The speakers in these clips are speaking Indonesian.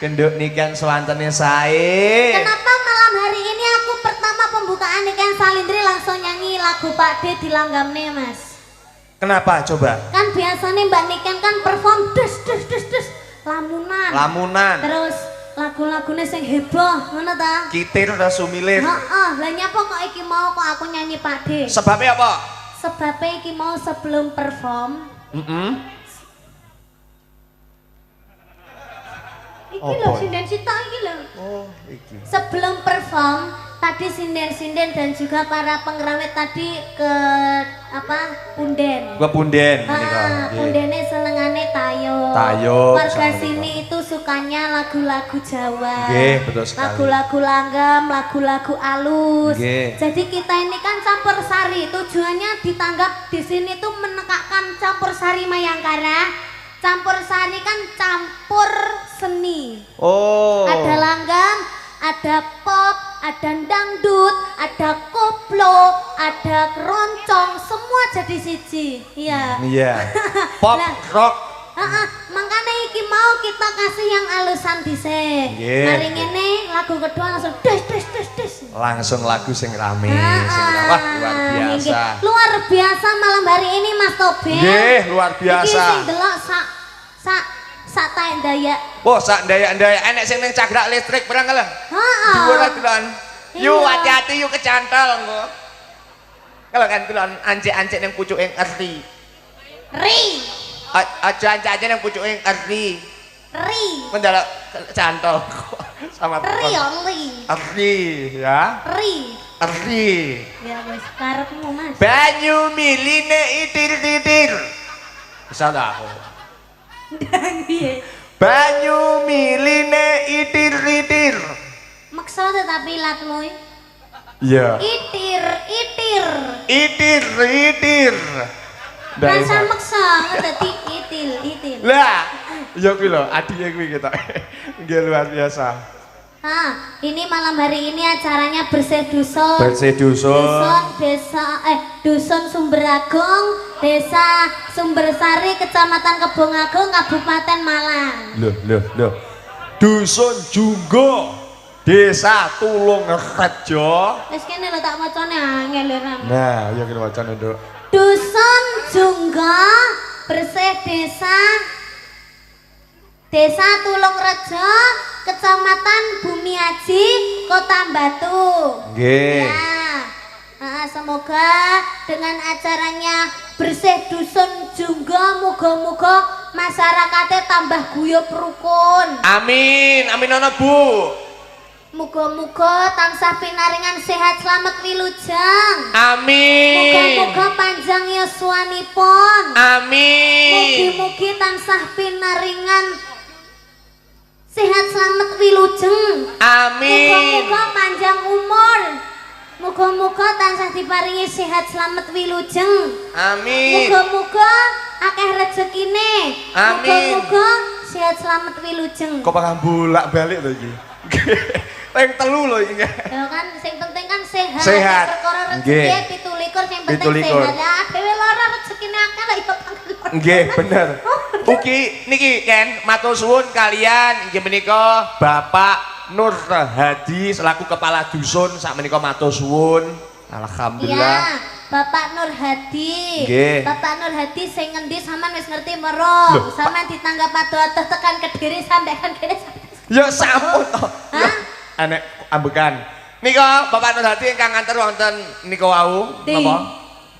Genduk nikan sewantene sae. Kenapa malam hari ini aku pertama pembukaan nikan Salindri langsung nyanyi lagu Pak D di Langgamne, Mas? Kenapa coba? Kan biasanya Mbak Niken kan perform dus lamunan. Lamunan. Terus lagu-lagunya sing heboh, ngono ta? Kitir udah sumilir. Heeh, lah nyapa kok iki mau kok aku nyanyi Pak D? Sebabnya apa? Sebabnya iki mau sebelum perform. Iki lho sinden sitok iki lho. Oh, iki. Sebelum perform tadi sinden-sinden dan juga para pengrawit tadi ke apa? Punden. Gua punden menika. Pundene senengane tayo. Tayo. Warga sini itu sukanya lagu-lagu Jawa. Nggih, betul sekali. Lagu-lagu langgam, lagu-lagu alus. Nggih. Jadi kita ini kan campur sari. Tujuannya ditanggap di sini tuh menekakkan campur sari Mayangkara. Campur sari kan campur seni. Oh. Ada langgam, ada pop, ada dangdut, ada koplo, ada keroncong, semua jadi siji. Iya. Iya. Pop, Lah. rock. Makanya iki mau kita kasih yang alusan dhisik. Nggih. Mari ngene lagu kedua langsung des. Langsung lagu sing rame, sing wah luar biasa. Nggih. Luar biasa malam hari ini Mas Tobel. Nggih, luar biasa. Iki sing delok sak taek Dayak. Oh, sak ndayak-ndayak enek sing ning cagrak listrik perang kalah. Heeh. Dhuwur delon. Yu Iya. hati-hati yu kecantol engko. Kalau kan delon ancik-ancik ning pucuke ngerti. Ri. Aja ancik-ancik ning pucuke ngerti. Ri. Mendelok cantol sama Ri Ri ya. Ri. Ri. Ya wis karepmu Mas. Banyu miline itir-itir. Bisa dah aku. Piye? Banyu miline itir-itir. Maksa tetapi latmu. Iya. Itir. Itir-itir. Rasa maksa dadi itil. Lah, ya kuwi lho, adike kuwi kita. Nggih luar biasa. Ini malam hari ini acaranya bersih dusun. Bersih dusun. Dusun Sumberagung, Desa Sumbersari, Kecamatan Kebongagung, Kabupaten Malang. Loh. Dusun Junggo, Desa Tulungrejo. Wis kene lho tak macane angel lho Ram. Nah, ya kita wacane, Nduk. Dusun Junggo, bersih Desa Tulungrejo, Kecamatan Bumi Aji, Kota Batu. Nggih. Ya. Semoga dengan acaranya bersih dusun Junggo, muga-muga masyarakatnya tambah guyub rukun. Amin ana Bu. Muga-muga tansah pinaringan sehat selamat wilujeng. Amin. Muga-muga panjang yuswanipun. Amin. Mugi-mugi tansah pinaringan sehat selamat wilujeng. Amin. Muga-muga panjang umur. Muga-muga tansah diparingi sehat selamat wilujeng. Amin. Muga-muga akeh rezekine. Amin. Muga-muga sehat selamat wilujeng. Kok bakal bolak-balik to iki? Peng telu lho iki. Ya kan sing penting kan sehat. Sehat. Perkara Nggih. rezeki 17 sing penting 17. sehat. Lah dhewe lara rezekine akeh lah ya pangalan. Nggih, bener. Ugi niki Ken matur suwun kalian inggih menika Bapak Nur Hadi selaku kepala dusun sak menika matur suwun. Alhamdulillah. Iya, Bapak Nur Hadi. Nggih. Bapak Nur Hadi sing ngendi sampean wis ngerti merong. Loh, Sampean ditanggap ado-ado tekan Kediri sampean kene. Ya sampun to. Ya, enek ambekan. Nika Bapak Nur Hadi ingkang nganter wonten nika wau Di. napa?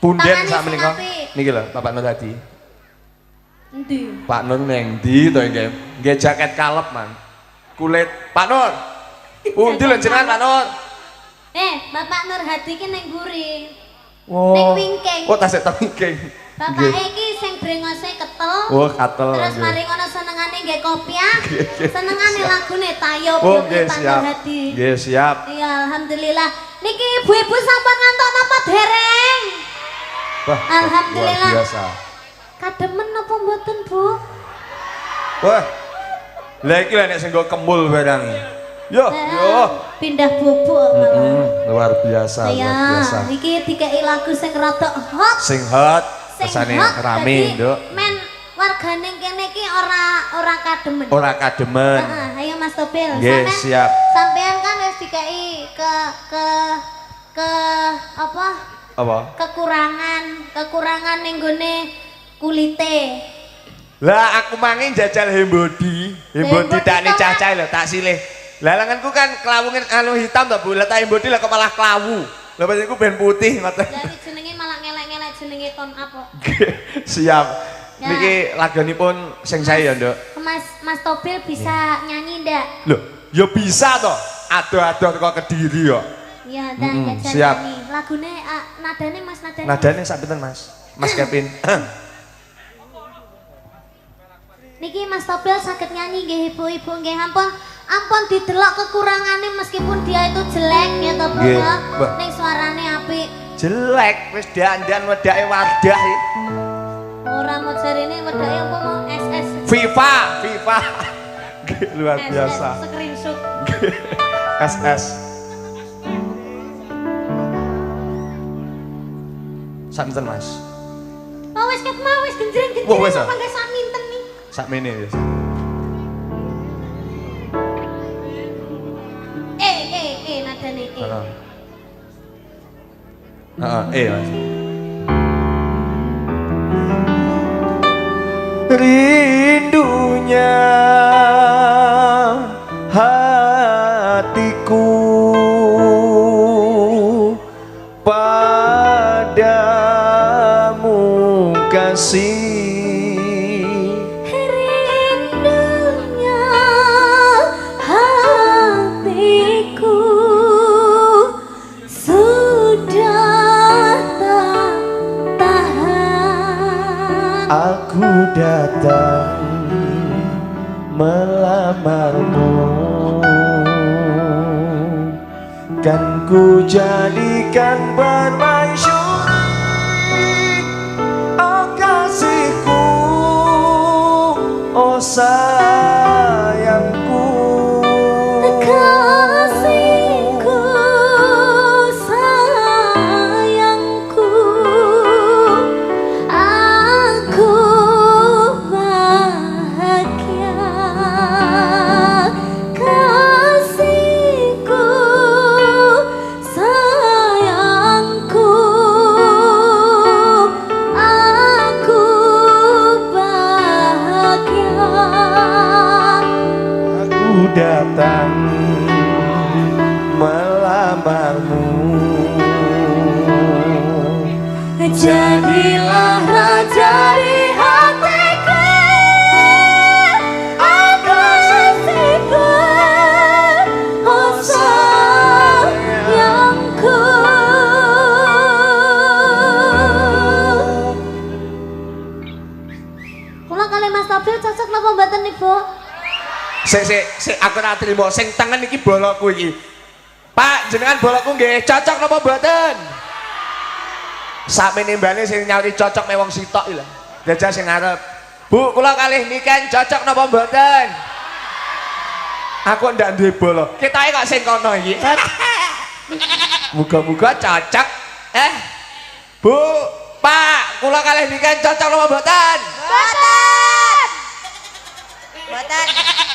Punden Tangane sak sing menika. apik. Niki lho Bapak Nur Hadi. Endi? Pak Nur neng ndi to nggih? Nggih jaket kalep, Man. Kulit Pak Nur. Pundi lho jenengan Pak Nur? Bapak Nur Hadi ki ning mburi. Oh. Ning wingking. Oh, tasik ta wingking. Bapak iki sing brengose ketel. Oh, katel. Terus nggih. mari ngono senengane nggih kopiah. Nggih, Senengane siap. lagune Tayo Oh, Bapak nggih Nur siap. Hadi. Nggih, siap. Iya, alhamdulillah. Niki ibu-ibu sampun ngantuk napa dereng? Wah, Alhamdulillah. luar biasa. Kademen napa mboten, Bu? Wah. Lah iki lho nek sing nggo kembul barang. Yo. Pindah bubuk malah. Luar biasa, luar biasa. Ya, iki dikei lagu sing rada hot. Sing hot, Sing kesane hot, rame, dadi Nduk. Men wargane kene iki ora kademen. Ora kademen. Heeh, ayo Mas Topil. Nggih, siap. Sampean kan wis dikai ke apa? Apa? Kekurangan ning gone kulite. Lah aku mangin jajal hembodi tak nih cacai lho tak silih. Lah lenganku kan kelawungan anu hitam to Bu, lah tak hembodi lah kok malah klawu. Lah pas iku ben putih ngoten. Lah iki jenenge malah ngelek-ngelek jenenge ton apa? Siap. Ya. Niki lagunipun sing saya ya, Nduk. Mas Topil bisa nyanyi ndak? Loh, ya bisa toh. Ado-ado teko Kediri kok. Iya, dan jajal siap. nyanyi. Lagune nadane Mas nadane. Nadane sak pinten Mas? Mas Kevin. Niki Mas Topil sakit nyanyi nggih ibu-ibu nggih ampun didelok kekurangane meskipun dia itu jelek ya toh Bu Nggih, ya. Mbak. Ning suarane apik. Jelek wis dandan wedake Wardah iki. Ora mau jarine wedake apa mau SS. Viva. Luar SS, biasa. screenshot. SS. Santen Mas. Oh wis ket mau wis genjreng-genjreng Wah, wis, apa ah? nggak sak minten nih. Sakmene wis. Nadane Heeh. Mas. Rindunya hatiku padamu kasih. Rindunya hatiku sudah tak tahan. Aku datang melamarmu, kan ku jadikan permaisuri. Oh kasihku, oh sayangku, Kasihku, sayangku, aku bahagia. Kasihku, sayangku, aku bahagia. aku datang melamarmu. Jadilah raja di hatiku, aku kasihku, oh sayangku. Kula kali Mas Topil cocok napa mboten Ibu? Sik aku ora trimo sing tangan iki bolokku iki. Pak, jenengan bolokku nggih cocok napa mboten? Sakmene mbane sing nyauri cocok mek wong sitok iki lho. Jajal sing ngarep. Bu, kula kalih niken cocok napa mboten? Aku ndak duwe bolok. Ketoke kok sing kono iki. Muga-muga cocok. Bu, Pak, kula kalih niken cocok napa mboten? Mboten.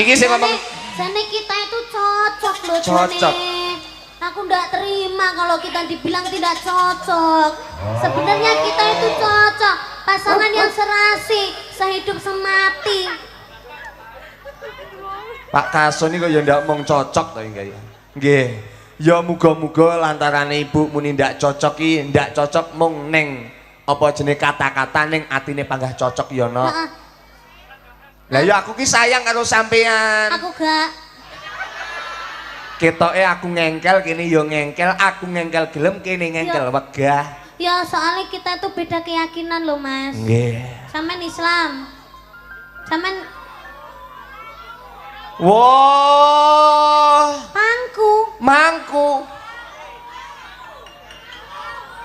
Iki sing ngomong Jane kita itu cocok loh Cocok. Jane. Aku ndak terima kalau kita dibilang tidak cocok. Sebenarnya kita itu cocok, pasangan yang serasi, sehidup semati. Pak Kason iki kok ya ndak mung cocok to nggih. Nggih. Ya muga-muga lantarane ibu muni ndak cocok iki ndak cocok mung ning apa jenenge kata-kata ning atine panggah cocok ya no. Heeh. Lah ya aku ki sayang karo sampean. Aku gak. Ketoke aku ngengkel kene ya ngengkel, aku ngengkel gelem kene ngengkel wegah. Ya soalnya kita itu beda keyakinan loh Mas. Nggih. Sampean Islam. Sampean Wah, mangku.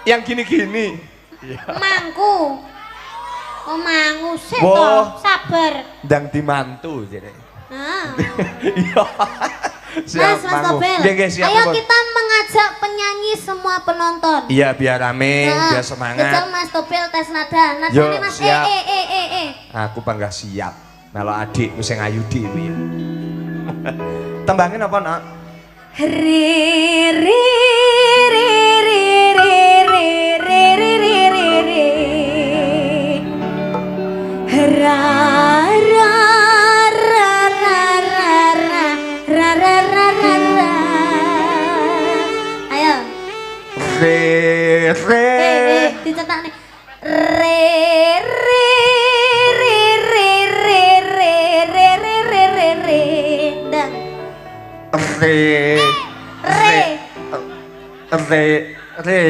Yang gini-gini. Mangku. Oh mangu sih Wah. toh, sabar. Ndang dimantu jare. Nah. Iya. Mas Topil, Nggih, nggih, siap, ayo Pun. kita mengajak penyanyi semua penonton. Iya biar rame, Nah, biar semangat. Jajal Mas Topil tes nada. Yo, Nadane Mas siap. eh. Aku bangga siap. Melo adik sing ayu dhewe. Tembangin apa nak? Re re re re re re re re re re re ra ra ra ra ra ra ra ra ra ra ra. Ayo. Re Dicetak nih. Re re re re re re re re re re re. Dan re re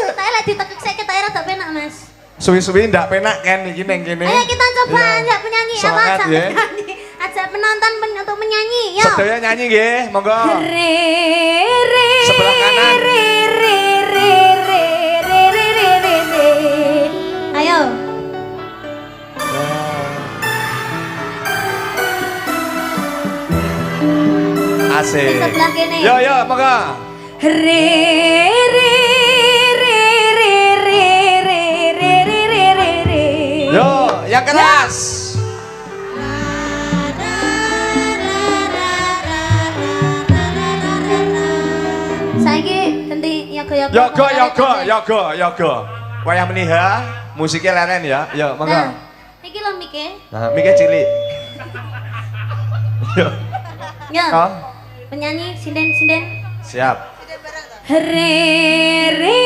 kita lagi ditekuk saya kita era tak penak mas. Suwi-suwi ndak penak kan iki neng kene. Ayo kita coba Iya. ajak penyanyi apa Semangat, ajak ya. penyanyi. Ajak penonton untuk menyanyi. Yuk. Sedaya nyanyi nggih, monggo. Re re Sebelah kanan. re re re re re re re re re. Ayo. Asik. Di sebelah kene. Yo yo monggo. Re re re re re re re re re re re. Yo, yang keras. Saiki ganti yoga-yoga. Yoga. Wayah meniha, musiknya leren ya. Yo, monggo. Nah, iki lho Mike. Nah, mikir cilik. Yo. Ya. Oh, Penyanyi sinden. siap. Re re re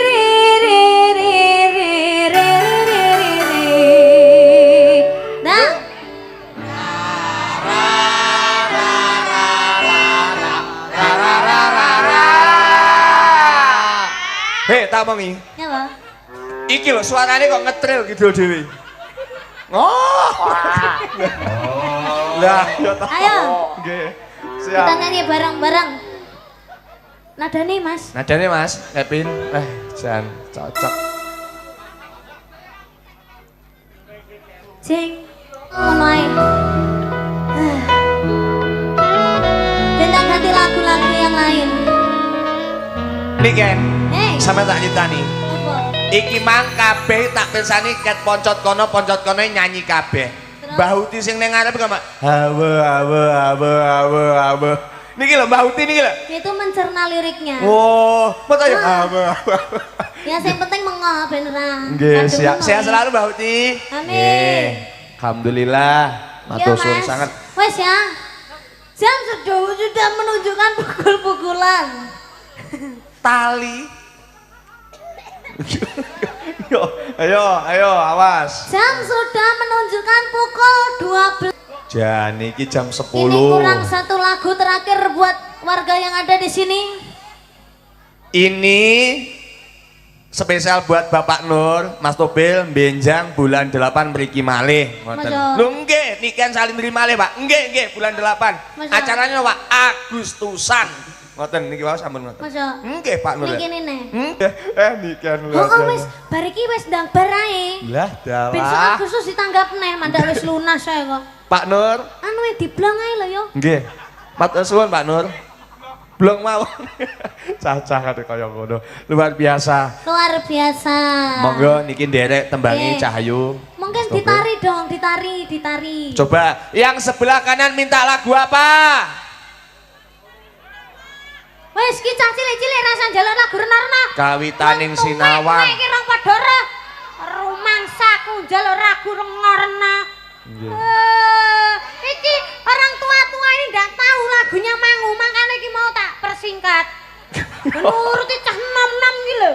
re re re re re re. Nah. Hei, tak mongi. Ya, Pak. Iki lho suarane kok ngetril gitu dhewe. Oh. Lah, yo tak. Ayo. Nggih. Kita Siap. nyanyi bareng-bareng. Nadane, Mas. Nadane Mas, Kevin. Jan cocok. Jeng. Ngono ae. Kita ganti lagu-lagu yang lain. Nih Ken, Hei. sampe tak nyitani. Apa? Iki mang kabeh tak pirsani ket poncot kono nyanyi kabeh. Terus? Mbah Uti sing ning ngarep kok hawe. Niki lho Mbah Uti niki lho. Itu mencerna liriknya. Oh, mata ya hawe. Ya yang penting mengoh beneran. Nggih, Aduh, siap. mengoh. Sehat selalu Mbah Uti. Amin. Nggih. Alhamdulillah. Matur suwun Mas. sangat. Wes ya. Jam sudah menunjukkan pukul-pukulan. Tali. Yo, ayo, awas. Jam sudah menunjukkan pukul 12. Jan iki jam 10. Ini kurang satu lagu terakhir buat warga yang ada di sini. Ini spesial buat Bapak Nur, Mas Tobil, benjang bulan 8 mriki malih. Ngoten. Masya. Lho nggih, niken salin mriki malih, Pak. Nggih, bulan 8. Masya. Acaranya Pak Agustusan. Ngoten niki wae sampun ngoten. Masya. Nggih, Pak Nur. Niki nih. Nggih, niken lho. Oh, wis bariki wis ndang barae. Lah, Besok dalah. Agustus ditanggap neh, mandak wis lunas saya kok. Pak Nur. Anu diblong ae lho yo. Nggih. Matur suwun Pak Nur. Blong mawon. Cacah kate kaya ngono. Luar biasa. Luar biasa. Monggo niki nderek tembangi Nggih. Cahayu. Mungkin Mas Tobil. ditari dong, ditari. Coba yang sebelah kanan minta lagu apa? Wes ki cah cilik-cilik rasa njaluk lagu rena-rena. Kawitaning Wong tuwek sinawang. iki rong padha re. Rumangsaku njaluk lagu rena-rena. Iki orang tua-tua ini ndak tahu lagunya Mangu, makanya iki mau tak persingkat. Nuruti cah nom-nom iki lho.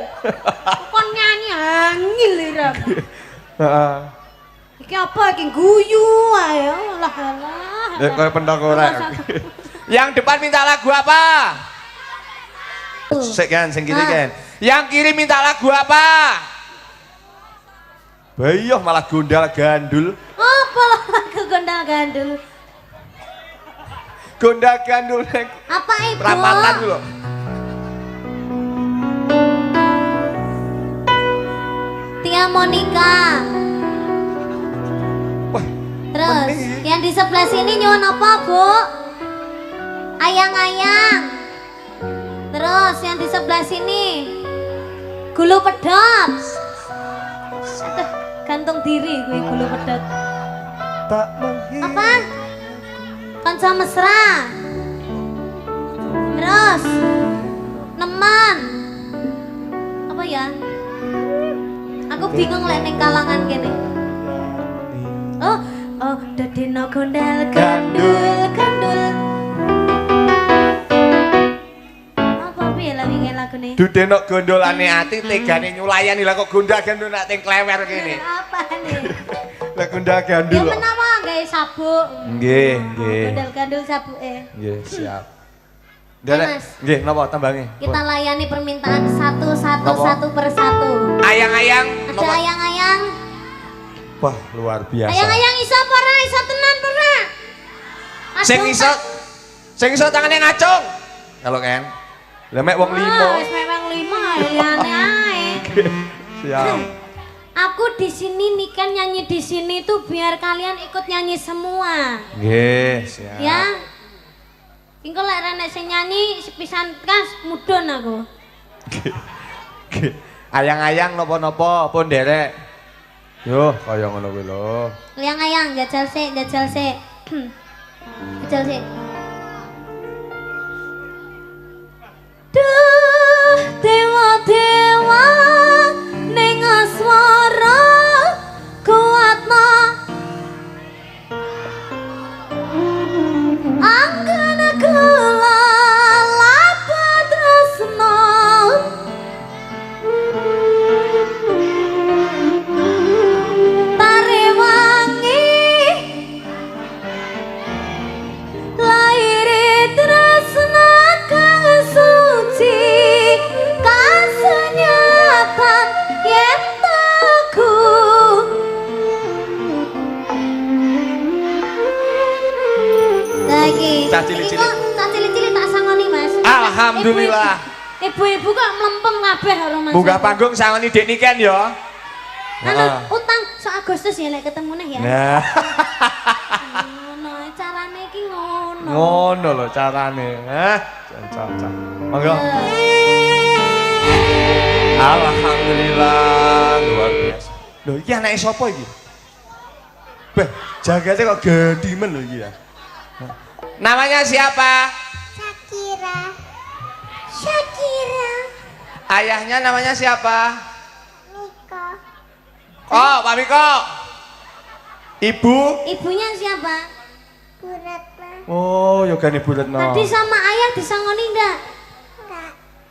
Kon nyanyi angil ira. Heeh. Iki apa iki guyu ae. Lah alah. Nek koyo pentok ora. Yang depan minta lagu apa? Sik kan, sing kiri kan. Yang kiri minta lagu apa? Bayoh malah gondal gandul. Apa lagu gondal gandul? Gondal gandul neng Apa ibu? perapatan lho. Tia Monica. Wah, Terus mending. yang di sebelah sini nyuwun apa, Bu? Ayang-ayang. Terus yang di sebelah sini gulu pedot. Aduh, gantung diri gue gulu pedot. tak Apa? Kanca mesra. Terus nemen. Apa ya? Aku bingung lek ning kalangan kene. Oh, dadeno gondal gandul. Apa piye lah wingi lagune? Dudenok gondolane ati tegane nyulayani lah kok gondal gandul nak teng klewer kene. Apa nih? Lah gondal Ya gandul. menawa gawe sabuk. Nggih, nggih. Gondal gandul sabuke. Nggih, siap. Ya, Derek, Mas. nggih napa tambange? Kita layani permintaan satu Napa? persatu. Ayang-ayang Ada napa? ayang-ayang. Wah, luar biasa. Ayang-ayang iso apa ora? Iso tenan apa ora? Sing iso tangane ngacung. Kalau kan. Lah mek wong limo. Wis memang 5 liyane ae. Siap. Aku di sini nih kan nyanyi di sini tuh biar kalian ikut nyanyi semua. Nggih, siap. Ya. Engko lek renek sing nyanyi sepisan kas mudhun aku. Nggih. Ayang-ayang napa-napa pun derek. Yo, kaya ngono kuwi lho. Ayang-ayang jajal sik. Jajal sik. Duh, dewa-dewa ning aswara kuatna anggana kula lapa tresna tare wangi laire tresna kang suci kasunyatan yen taku lagi Cah cilik-cilik. cah cilik-cilik tak sangoni Mas. Alhamdulillah. Ibu-ibu kok mlempem kabeh karo Mas. Buka panggung sangoni Dek Niken ya. Heeh. Utang so Agustus ya lek ketemu neh ya. Nah, Ngono carane iki ngono. ngono lho carane. Cocok. Monggo. Alhamdulillah, luar biasa. Lho iki anake sapa iki? Beh, jagate kok gedimen lho iki ya. Namanya siapa? Shakira. Ayahnya namanya siapa? Miko. Oh, Pak Miko. Ibu? Ibunya siapa? Oh, yogane Bu Retno. Tadi sama ayah disangoni ndak?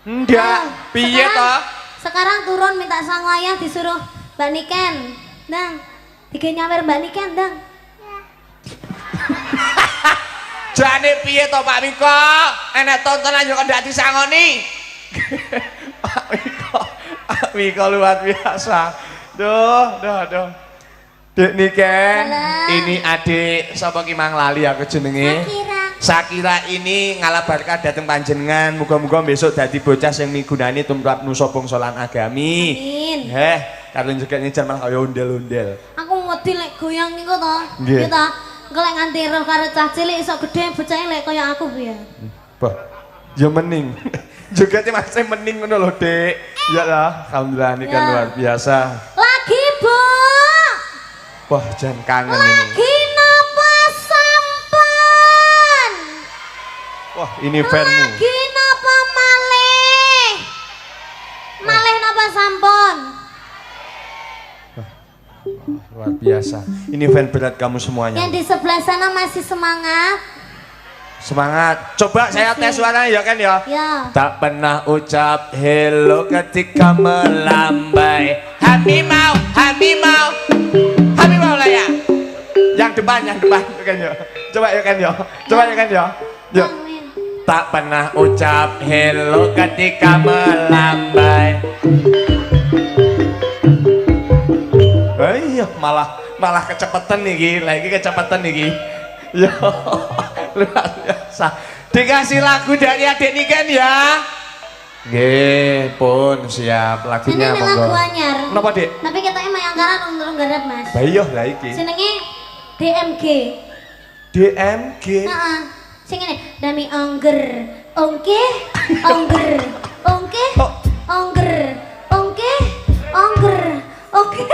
Enggak. Piye toh? Sekarang turun minta sangu ayah disuruh Mbak Niken. Dang. Tiga nyawer Mbak Niken, Dang. Jane piye to Pak Miko? Enek tontonan yo kok ndak disangoni. Pak Miko luar biasa. Duh. Dek Niken, Halo. ini adik sapa ki mang lali aku jenenge. Shakira ini ngalabarkan dateng panjenengan. Muga-muga besok dadi bocah sing migunani tumrap nusa bangsa lan agami. Amin. Karo njegane jaman kaya ondel-ondel. Aku wedi lek goyang niku to. Nggih. Iya ta. Engko lek nganti roh karo cah cilik iso gedhe bocahe lek kaya aku piye. Bah, ya mening. Juga masih mening ngono lho, Dek. Ya lah, alhamdulillah ini kan Ya. luar biasa. Lagi, Bu. Wah, jangan kangen ini. Lagi napa sampan? Wah, ini fanmu. Lagi napa malih? Malih napa sampun? Luar biasa. Ini fan berat kamu semuanya. Yang di sebelah sana masih semangat? Semangat. Coba saya tes suaranya ya kan ya. Ya. Tak pernah ucap hello ketika melambai. Hami mau lah ya. Yang depan ya kan ya. Coba ya kan ya. Yuk. Tak pernah ucap hello ketika melambai. Iya, malah kecepatan nih, lagi kecepatan nih. Yo, luar biasa. Dikasih lagu dari adik Niken ya. Nggih, pun siap lagunya Ini monggo. lagu anyar. Napa, Dik? Tapi ketoknya mayangkaran urung garap, Mas. Lah iya, lah iki. Jenenge DMG. DMG. Heeh. Sing ngene, Dami Ongger. Ongke, Ongger. Ongke, Oh. Ongger. Ongke, Ongger. Oke.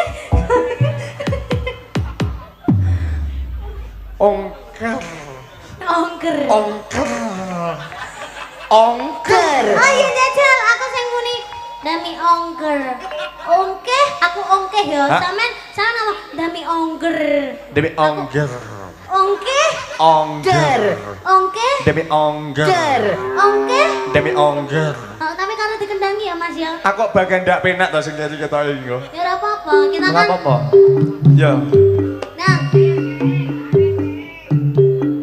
Dami ongger. Ongkeh, aku ongkeh ya. Hah? Sampean sana nama dami ongger. Demi ongger. Ongkeh, Ongger. ongkeh, Demi ongger. ongkeh. Demi ongger. Oh, tapi karena dikendangi ya Mas ya. Aku bagian ndak penak to sing jadi ketoke engko. Ya ora apa-apa, kita Ora kan. apa-apa. Ya, Nah,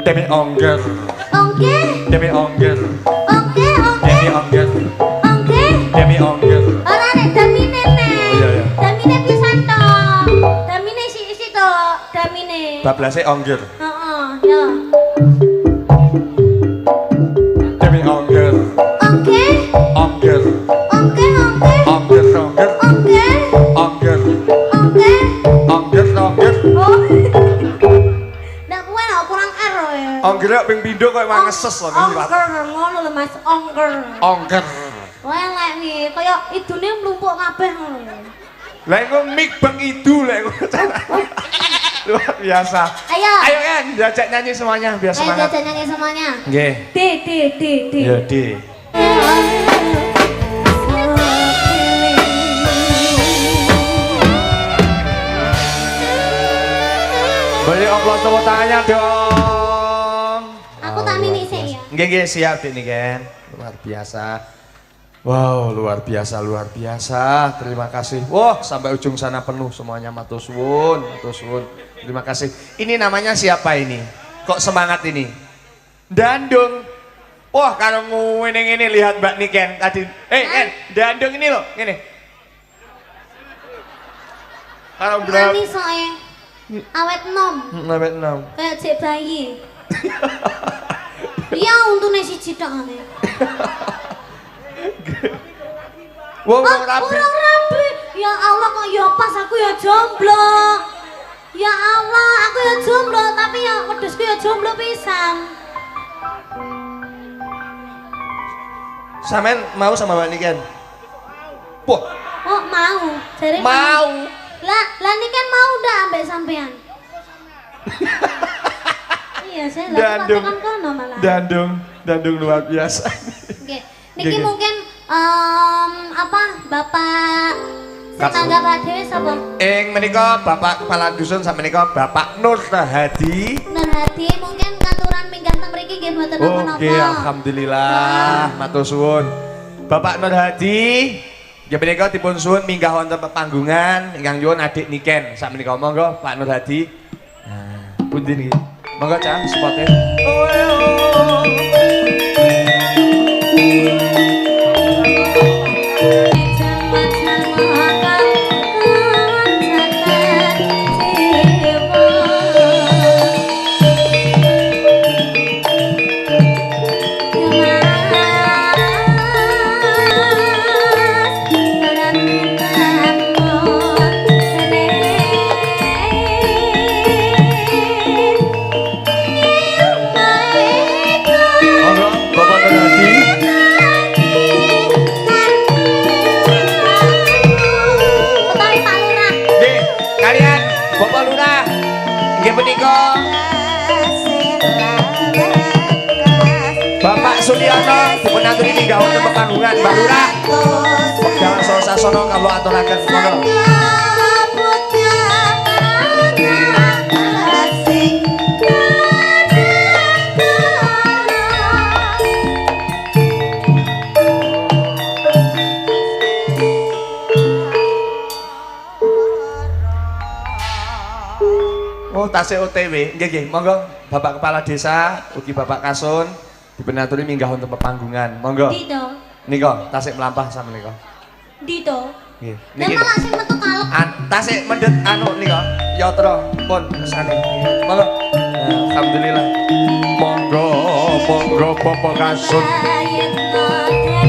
demi ongger. ongkeh, Demi ongger. ongkeh, ongkeh, Demi ongger. ongkeh. Demi ongger. Ora nek damine nek. Oh, iya, iya. Damine pisan to. Damine isi to, damine. Bablase ongger. Heeh, ya. Demi ongger. Ongkeh, Ongger. ongkeh, ongkeh, Ongger, ongger. ongkeh, Ongger. ongkeh. Ongger, ongger. Oh. Ndak kuwi lho kurang ero ya. Ongger ping pindho koyo mangeses lho ngilat. Ongger ngono lho Mas, ongger. Ongger. Elek nih, kaya idune mlumpuk kabeh ngono lho. Lah engko mik beng idu lek ngono carane. Luar biasa. Ayo. Ayo kan diajak nyanyi semuanya biar Ayo semangat. jajan nyanyi semuanya. Nggih. D. Ya, Di. Boleh oplos tepuk tangannya dong. Aku tak mini sih ya. Nggih, siap Dik nih kan. Luar biasa. Wow, luar biasa, luar biasa. Terima kasih. Wah, sampai ujung sana penuh semuanya matur suwun, matur suwun. Terima kasih. Ini namanya siapa ini? Kok semangat ini? Dandung. Wah, kalau ngene lihat Mbak Niken tadi. Ken, dandung ini loh, ngene. Kalau berapa? Nani soe. Awet nom. Nawet 6. Kayak cek bayi. Iya untune siji tok ngene. Wong Oh, rapi. kurang rapi. Ya Allah kok ya pas aku ya jomblo. Ya Allah, aku ya jomblo tapi ya wedhusku ya jomblo pisan. Sampean mau sama Mbak Niken? Wah, Oh, mau. Jare mau. Lah ini kan mau ndak ambek sampean. Iya, saya lah Dandung. kan kono malah. Dandung luar biasa. Oke. Niki Nggih. mungkin apa Bapak Kak. tetangga Pak Dewi sapa? Menika Bapak Kepala Dusun sama menika Bapak Nur Hadi. Nur Hadi mungkin katuran minggah teng mriki nggih mboten napa-napa. Oke, alhamdulillah, matur suwun. Bapak Nur Hadi, nggih menika dipun suwun minggah wonten pepanggungan ingkang nyuwun adik Niken. Sak menika monggo Pak Nur Hadi. Nah, pundi niki? Monggo Cah, spote. Monggo Bapak Nur Hadi. Utawi Pak Lurah. Nggih, kalian Bapak Lurah. Nggih menika Bapak Suliono dipun aturi minggah wonten pepanggungan Mbak Lurah. Jangan sosasana kalau aturaken monggo. Oh, tasih OTW. Nggih, monggo Bapak Kepala Desa, ugi Bapak Kasun dipun aturi minggah wonten pepanggungan. Monggo. Dito. Nika tasih melampah sama nika. Dito. Nggih. Lah malah sing metu kalep. Tasik mendet nika yatra pun kesane. Monggo. Alhamdulillah. Monggo Bapak Kasun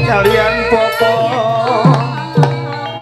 kalian Bapak